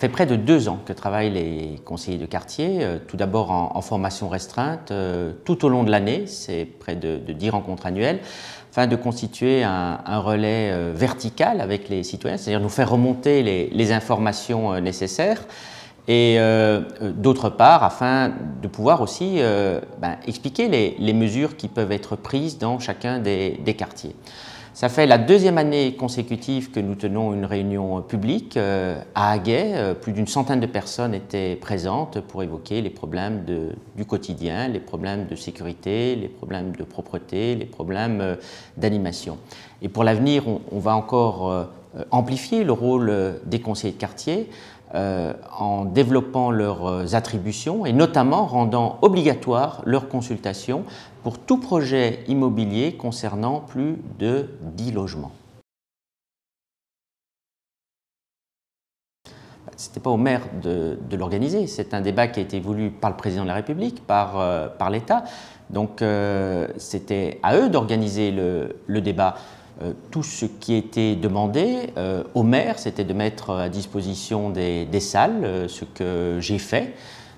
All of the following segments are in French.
fait près de 2 ans que travaillent les conseillers de quartier, tout d'abord en formation restreinte, tout au long de l'année, c'est près de 10 rencontres annuelles, afin de constituer un relais vertical avec les citoyens, c'est-à-dire nous faire remonter les informations nécessaires, et d'autre part, afin de pouvoir aussi expliquer les mesures qui peuvent être prises dans chacun des quartiers. Ça fait la 2e année consécutive que nous tenons une réunion publique à Aguet. Plus d'une centaine de personnes étaient présentes pour évoquer les problèmes du quotidien, les problèmes de sécurité, les problèmes de propreté, les problèmes d'animation. Et pour l'avenir, on va encore amplifier le rôle des conseillers de quartier en développant leurs attributions et notamment rendant obligatoire leur consultation pour tout projet immobilier concernant plus de 10 logements. Ce n'était pas au maire de l'organiser, c'est un débat qui a été voulu par le président de la République, par l'État, donc c'était à eux d'organiser le débat. Tout ce qui était demandé au maire, c'était de mettre à disposition des salles, ce que j'ai fait.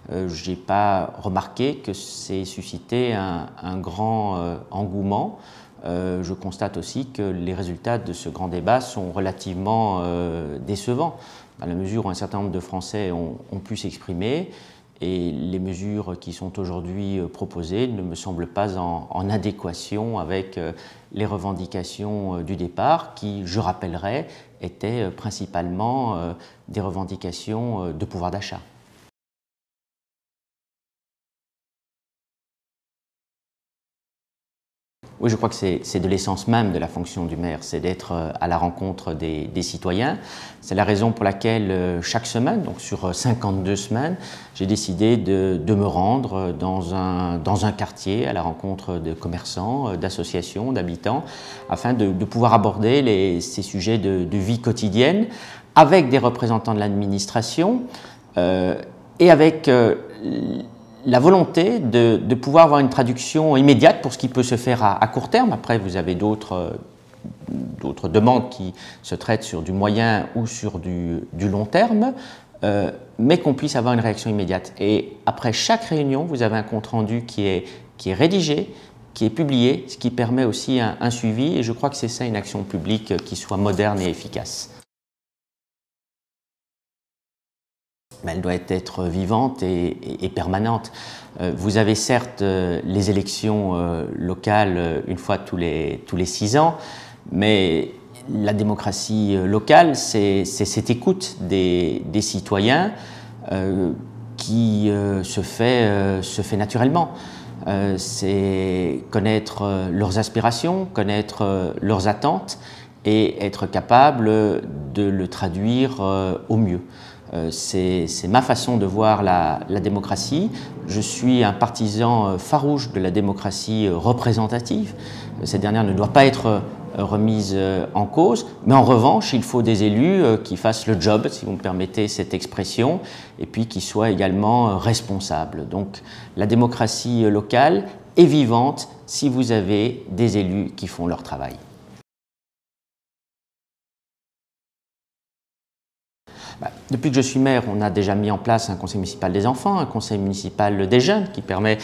Je n'ai pas remarqué que c'est suscité un grand engouement. Je constate aussi que les résultats de ce grand débat sont relativement décevants, dans la mesure où un certain nombre de Français ont pu s'exprimer. Et les mesures qui sont aujourd'hui proposées ne me semblent pas en adéquation avec les revendications du départ qui, je rappellerai, étaient principalement des revendications de pouvoir d'achat. Oui, je crois que c'est de l'essence même de la fonction du maire, c'est d'être à la rencontre des citoyens. C'est la raison pour laquelle chaque semaine, donc sur 52 semaines, j'ai décidé de me rendre dans un quartier à la rencontre de commerçants, d'associations, d'habitants, afin de pouvoir aborder ces sujets de vie quotidienne avec des représentants de l'administration et avec la volonté de pouvoir avoir une traduction immédiate pour ce qui peut se faire à court terme. Après, vous avez d'autres demandes qui se traitent sur du moyen ou sur du long terme, mais qu'on puisse avoir une réaction immédiate. Et après chaque réunion, vous avez un compte-rendu qui est rédigé, qui est publié, ce qui permet aussi un suivi, et je crois que c'est ça une action publique qui soit moderne et efficace. Elle doit être vivante et permanente. Vous avez certes les élections locales une fois tous les 6 ans, mais la démocratie locale, c'est cette écoute des citoyens qui se fait naturellement. C'est connaître leurs aspirations, connaître leurs attentes et être capable de le traduire au mieux. C'est ma façon de voir la démocratie. Je suis un partisan farouche de la démocratie représentative. Cette dernière ne doit pas être remise en cause, mais en revanche, il faut des élus qui fassent le job, si vous me permettez cette expression, et puis qui soient également responsables. Donc la démocratie locale est vivante si vous avez des élus qui font leur travail. Depuis que je suis maire, on a déjà mis en place un conseil municipal des enfants, un conseil municipal des jeunes qui permet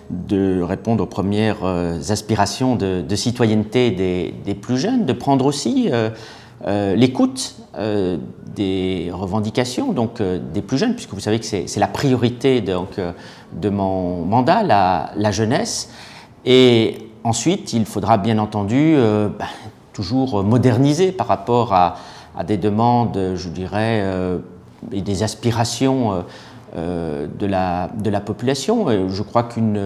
de répondre aux premières aspirations de citoyenneté des plus jeunes, de prendre aussi l'écoute des revendications donc, des plus jeunes, puisque vous savez que c'est la priorité de mon mandat, la jeunesse. Et ensuite, il faudra bien entendu toujours moderniser par rapport à des demandes, je dirais, et des aspirations de la population. Je crois qu'une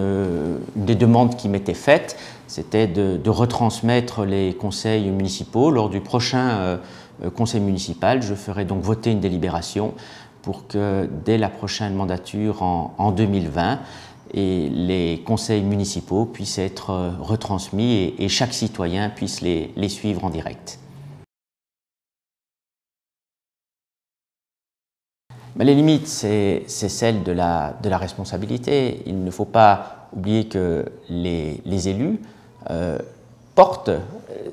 des demandes qui m'était faite, c'était de retransmettre les conseils municipaux. Lors du prochain conseil municipal, je ferai donc voter une délibération pour que dès la prochaine mandature en 2020, et les conseils municipaux puissent être retransmis et chaque citoyen puisse les suivre en direct. Les limites, c'est celle de la responsabilité. Il ne faut pas oublier que les élus portent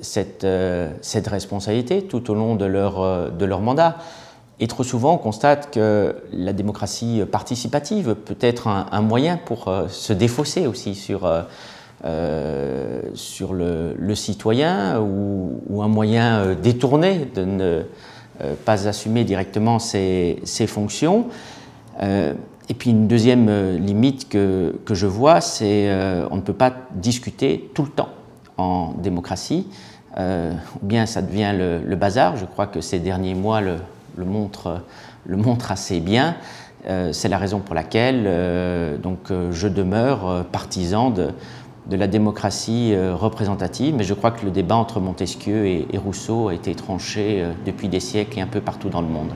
cette responsabilité tout au long de leur mandat. Et trop souvent, on constate que la démocratie participative peut être un moyen pour se défausser aussi sur le citoyen ou un moyen détourné de ne pas assumer directement ses fonctions. Et puis une deuxième limite que je vois, c'est on ne peut pas discuter tout le temps en démocratie, ou bien ça devient le bazar. Je crois que ces derniers mois le montre assez bien. C'est la raison pour laquelle je demeure partisan de la démocratie représentative, mais je crois que le débat entre Montesquieu et Rousseau a été tranché depuis des siècles et un peu partout dans le monde.